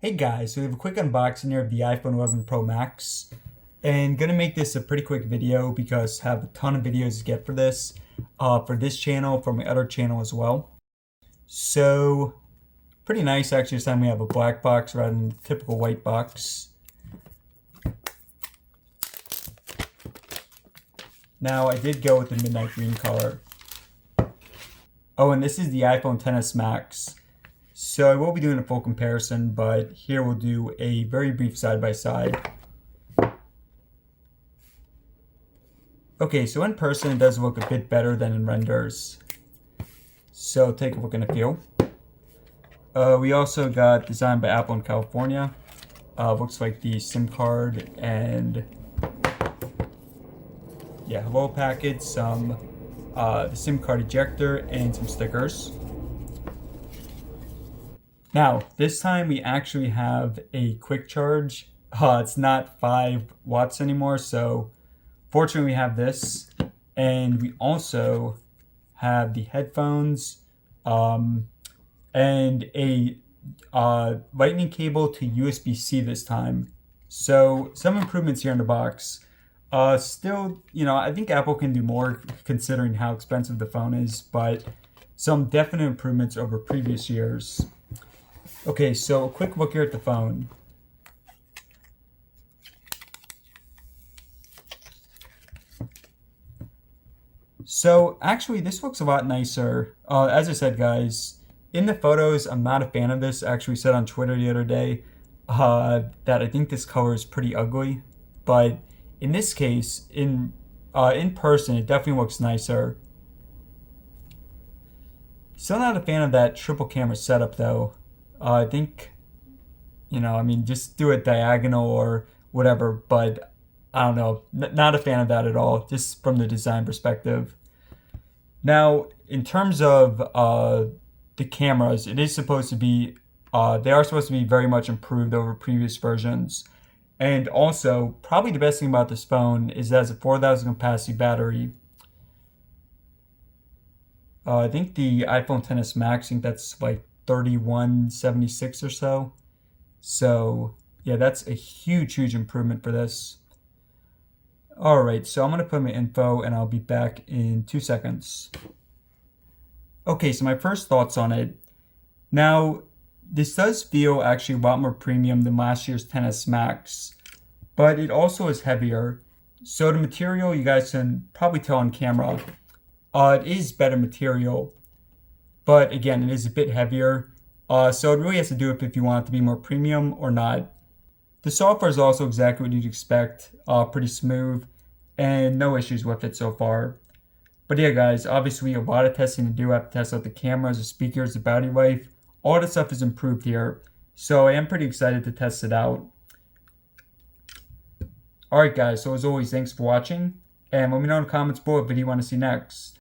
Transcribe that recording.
Hey guys, so we have a quick unboxing here of the iPhone 11 Pro Max, and gonna make this a pretty quick video because I have a ton of videos to get for this channel, for my other channel as well. So pretty nice actually. This time we have a black box rather than the typical white box. Now I did go with the midnight green color. Oh, and this is the iPhone XS Max. So I will be doing a full comparison, but here we'll do a very brief side-by-side. Okay, so in person it does look a bit better than in renders. So take a look and a feel. We also got designed by Apple in California. Looks like the SIM card and hello package, the SIM card ejector, and some stickers. Now, this time we actually have a quick charge. It's not 5 watts anymore, so fortunately we have this. And we also have the headphones and a lightning cable to USB-C this time. So some improvements here in the box. Still, I think Apple can do more considering how expensive the phone is, but some definite improvements over previous years. Okay, so a quick look here at the phone. So actually this looks a lot nicer. As I said, guys, in the photos, I'm not a fan of this. I actually said on Twitter the other day that I think this color is pretty ugly. But in this case, in person, it definitely looks nicer. Still not a fan of that triple camera setup though. I think, just do it diagonal or whatever, but I don't know. Not a fan of that at all, just from the design perspective. Now, in terms of the cameras, it is supposed to be, they are supposed to be very much improved over previous versions. And also, probably the best thing about this phone is it has a 4,000 capacity battery. I think the iPhone XS Max, I think that's like 3176 or so. So yeah, that's a huge improvement for this. Alright, so I'm gonna put my info and I'll be back in 2 seconds. Okay, so my first thoughts on it. Now, this does feel actually a lot more premium than last year's XS Max, but it also is heavier. So the material, you guys can probably tell on camera, it is better material. But again, it is a bit heavier, so it really has to do with if you want it to be more premium or not. The software is also exactly what you'd expect, pretty smooth, and no issues with it so far. But yeah, guys, obviously a lot of testing to do. I have to test out the cameras, the speakers, the battery life. All this stuff is improved here, so I am pretty excited to test it out. Alright guys, so as always, thanks for watching, and let me know in the comments below what video you want to see next.